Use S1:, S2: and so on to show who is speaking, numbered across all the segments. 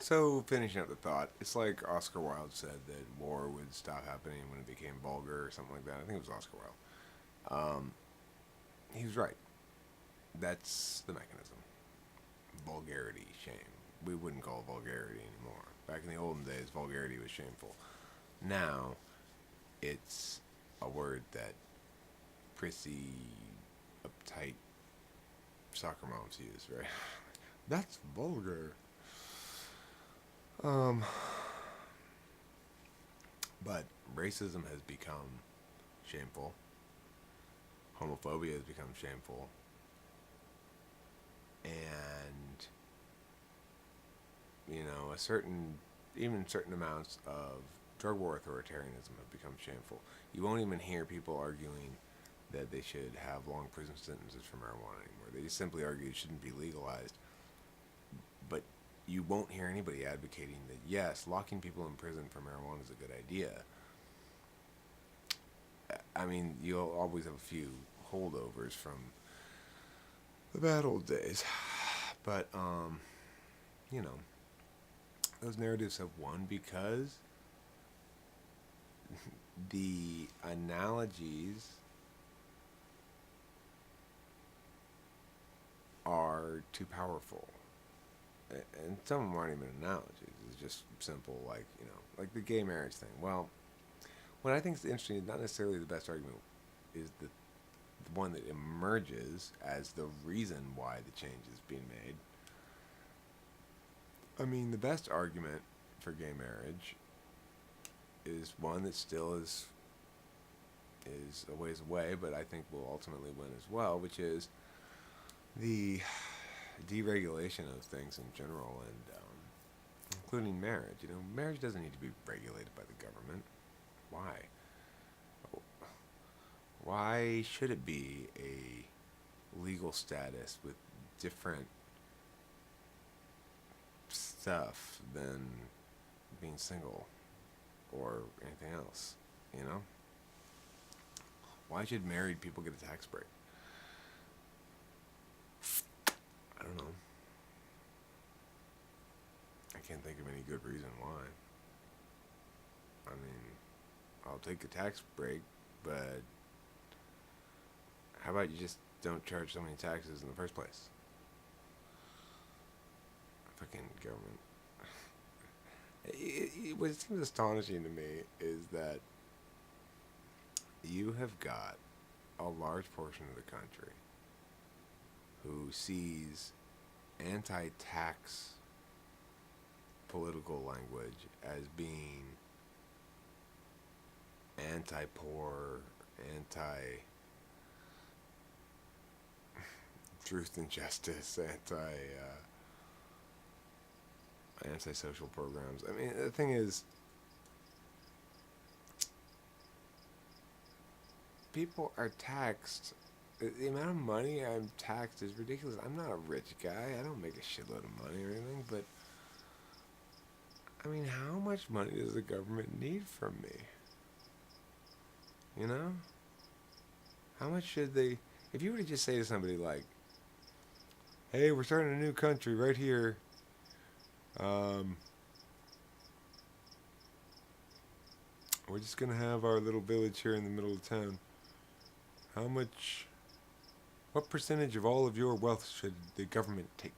S1: So, finishing up the thought, it's like Oscar Wilde said that war would stop happening when it became vulgar or something like that. I think it was Oscar Wilde. He was right. That's the mechanism. Vulgarity, shame. We wouldn't call it vulgarity anymore. Back in the olden days, vulgarity was shameful. Now, it's a word that prissy, uptight soccer moms use, right? That's vulgar. Um, but racism has become shameful. Homophobia has become shameful. And, a certain, even certain amounts of drug war authoritarianism have become shameful. You won't even hear people arguing that they should have long prison sentences for marijuana anymore. They just simply argue it shouldn't be legalized. But you won't hear anybody advocating that, yes, locking people in prison for marijuana is a good idea. I mean, you'll always have a few holdovers from the bad old days. But, you know, those narratives have won because the analogies are too powerful. And some of them aren't even analogies. It's just simple, like the gay marriage thing. Well, what I think is interesting is not necessarily the best argument is the one that emerges as the reason why the change is being made. I mean, the best argument for gay marriage is one that still is a ways away, but I think will ultimately win as well, which is the deregulation of things in general, and including marriage. Marriage doesn't need to be regulated by the government. Why? Why should it be a legal status with different stuff than being single or anything else? You know? Why should married people get a tax break? I don't know. I can't think of any good reason why. I mean, I'll take a tax break, but how about you just don't charge so many taxes in the first place? Fucking government. What seems astonishing to me is that you have got a large portion of the country who sees anti-tax political language as being anti-poor, anti-truth and justice, anti-social programs. I mean, the thing is, people are taxed. The amount of money I'm taxed is ridiculous. I'm not a rich guy. I don't make a shitload of money or anything, but I mean, how much money does the government need from me? You know? How much should they... If you were to just say to somebody like, hey, we're starting a new country right here. We're just going to have our little village here in the middle of town. How much... What percentage of all of your wealth should the government take?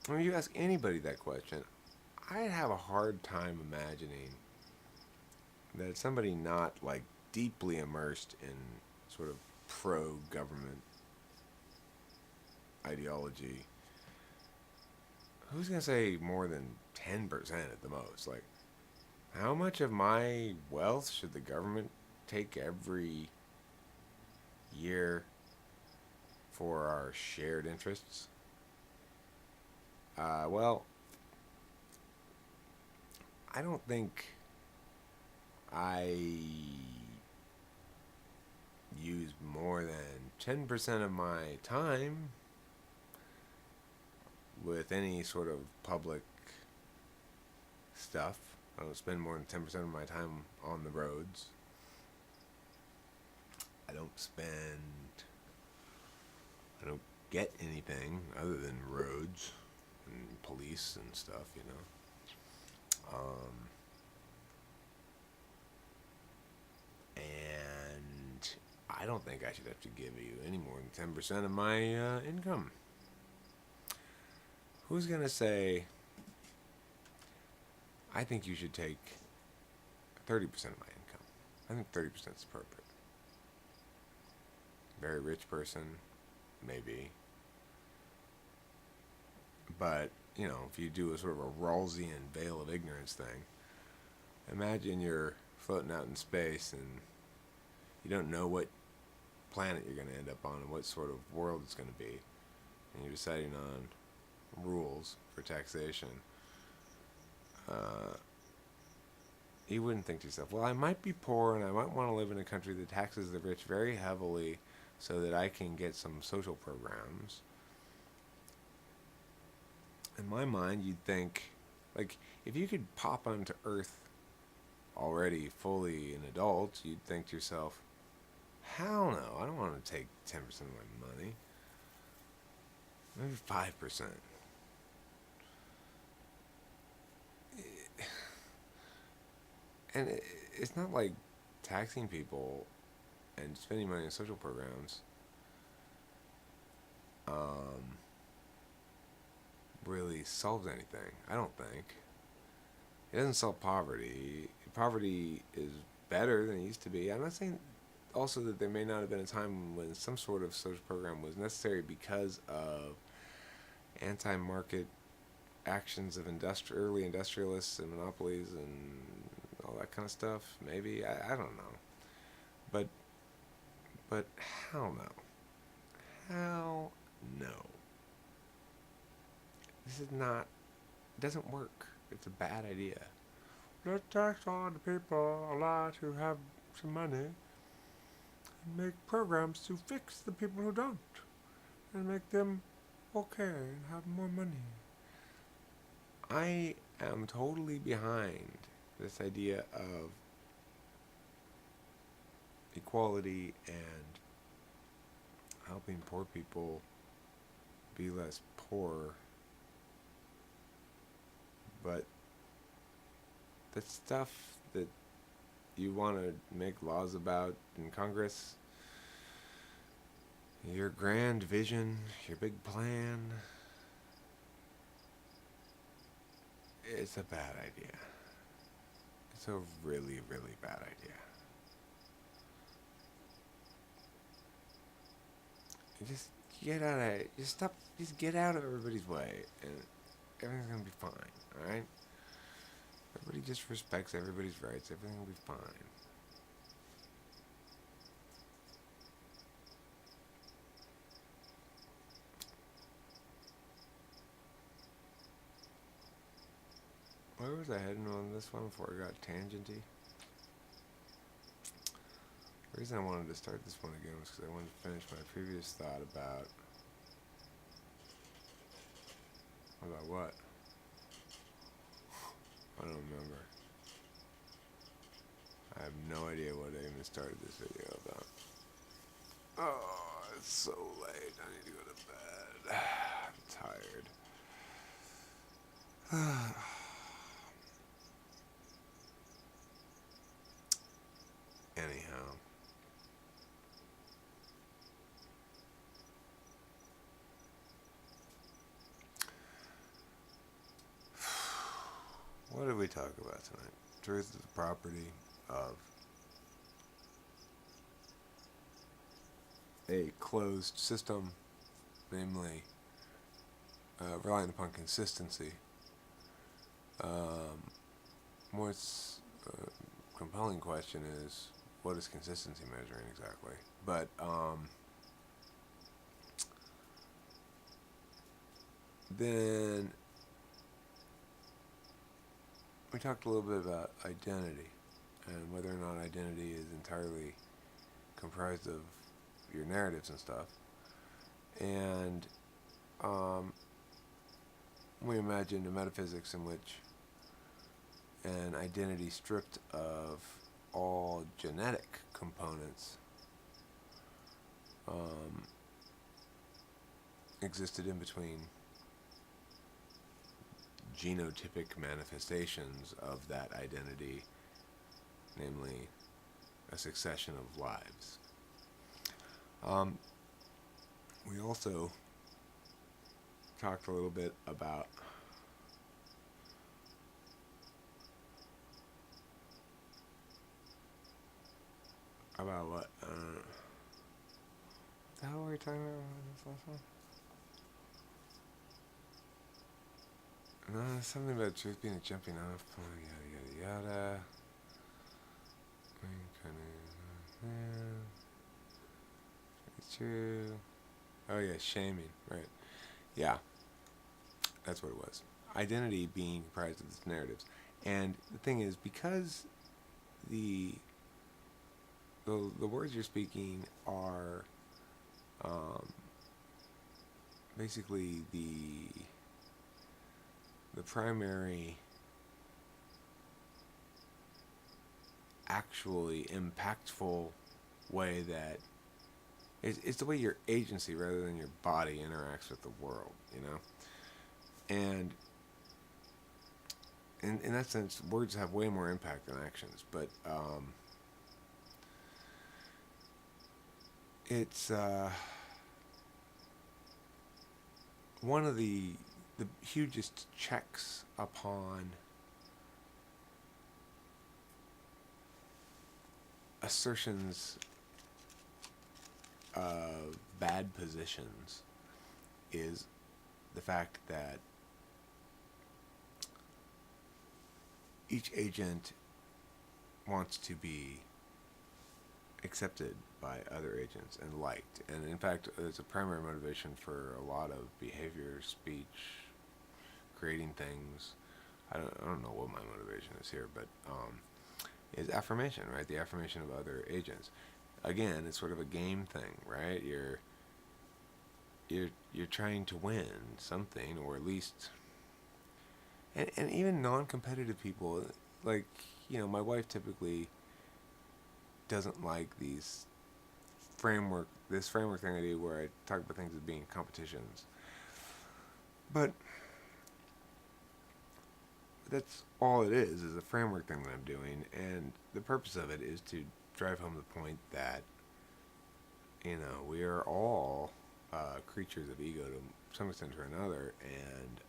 S1: I mean, you ask anybody that question, I'd have a hard time imagining that somebody not, like, deeply immersed in sort of pro-government ideology, who's going to say more than 10% at the most? Like, how much of my wealth should the government take every year for our shared interests? Well, I don't think I use more than 10% of my time with any sort of public stuff. I don't spend more than 10% of my time on the roads. I don't get anything other than roads. and police and stuff, you know. Um, and I don't think I should have to give you any more than 10% of my income. Who's gonna say I think you should take 30% of my income? I think 30% is perfect. Very rich person, maybe. But, you know, if you do a sort of a Rawlsian veil of ignorance thing, imagine you're floating out in space and you don't know what planet you're going to end up on and what sort of world it's going to be. And you're deciding on rules for taxation. You wouldn't think to yourself, well, I might be poor and I might want to live in a country that taxes the rich very heavily so that I can get some social programs. In my mind, you'd think, like, if you could pop onto Earth already fully an adult, you'd think to yourself, hell no, I don't want to take 10% of my money. Maybe 5%. And it's not like taxing people and spending money on social programs really solves anything. I don't think. It doesn't solve poverty. Poverty is better than it used to be. I'm not saying also that there may not have been a time when some sort of social program was necessary because of anti-market actions of early industrialists and monopolies and all that kind of stuff. Maybe I don't know, but how no? How no? This is not. It doesn't work. It's a bad idea. Let's tax all the people allowed who have some money and make programs to fix the people who don't and make them okay and have more money. I am totally behind this idea of equality and helping poor people be less poor. But the stuff that you want to make laws about in Congress, your grand vision, your big plan, it's a bad idea. It's a really, really bad idea. You just get out of it. Just get out of everybody's way, and everything's gonna be fine, alright? Everybody just respects everybody's rights. Everything will be fine. Where was I heading on this one before I got tangenty? The reason I wanted to start this one again was because I wanted to finish my previous thought about what? I don't remember. I have no idea what I even started this video about. Oh, it's so late. I need to go to bed. I'm tired. Anyhow. What did we talk about tonight? Truth is the property of a closed system, namely relying upon consistency. What's compelling question is, what is consistency measuring exactly? But then we talked a little bit about identity and whether or not identity is entirely comprised of your narratives and stuff. And we imagined a metaphysics in which an identity stripped of all genetic components existed in between genotypic manifestations of that identity, namely a succession of lives. We also talked a little bit about what the hell were we talking about in this last one? No, something about truth being a jumping off point, yada yada yada. It's true. Oh yeah, shaming, right. Yeah, that's what it was. Identity being comprised of these narratives. And the thing is, because the words you're speaking are basically the primary actually impactful way that it's the way your agency rather than your body interacts with the world, you know? And in that sense, words have way more impact than actions, but it's one of the hugest checks upon assertions of bad positions is the fact that each agent wants to be accepted by other agents and liked. And in fact, it's a primary motivation for a lot of behavior, speech, creating things. I don't know what my motivation is here, but is affirmation, right? The affirmation of other agents. Again, it's sort of a game thing, right? You're trying to win something, or at least, and even non-competitive people, like, you know, my wife typically doesn't like this framework thing I do where I talk about things as being competitions. But that's all it is a framework thing that I'm doing, and the purpose of it is to drive home the point that, you know, we are all creatures of ego to some extent or another, and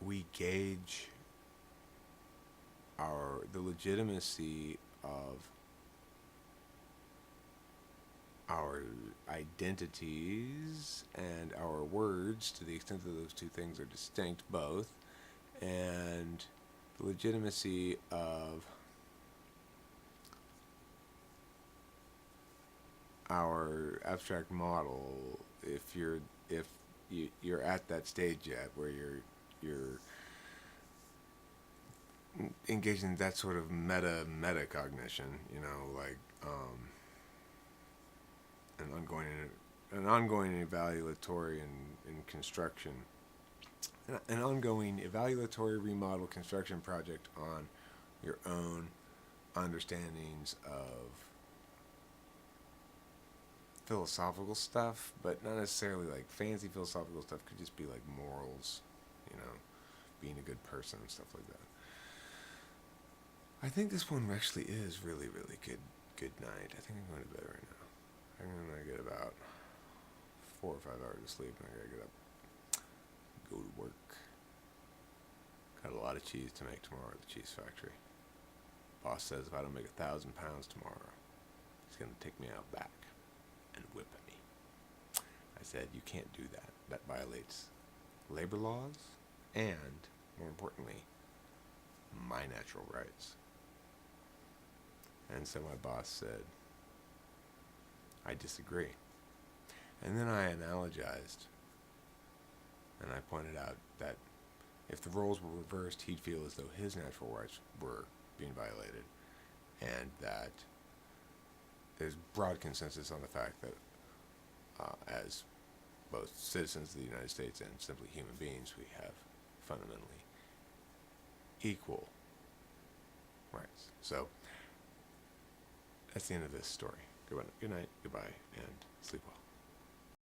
S1: we gauge the legitimacy of our identities and our words to the extent that those two things are distinct both, and the legitimacy of our abstract model if you're at that stage yet where you're engaged in that sort of metacognition, you know, like an ongoing evaluatory and construction, an ongoing evaluatory remodel construction project on your own understandings of philosophical stuff, but not necessarily like fancy philosophical stuff. Could just be like morals, you know, being a good person and stuff like that. I think this one actually is really, really good night. I think I'm going to bed right now. I'm going to get about 4 or 5 hours of sleep, and I gotta get up, go to work. Got a lot of cheese to make tomorrow at the cheese factory. Boss says if I don't make 1,000 pounds tomorrow, he's gonna take me out back and whip me. I said, you can't do that. That violates labor laws and, more importantly, my natural rights. And so my boss said, I disagree. And then I analogized, and I pointed out that if the roles were reversed, he'd feel as though his natural rights were being violated, and that there's broad consensus on the fact that as both citizens of the United States and simply human beings, we have fundamentally equal rights. So that's the end of this story. Good night, goodbye, and sleep well.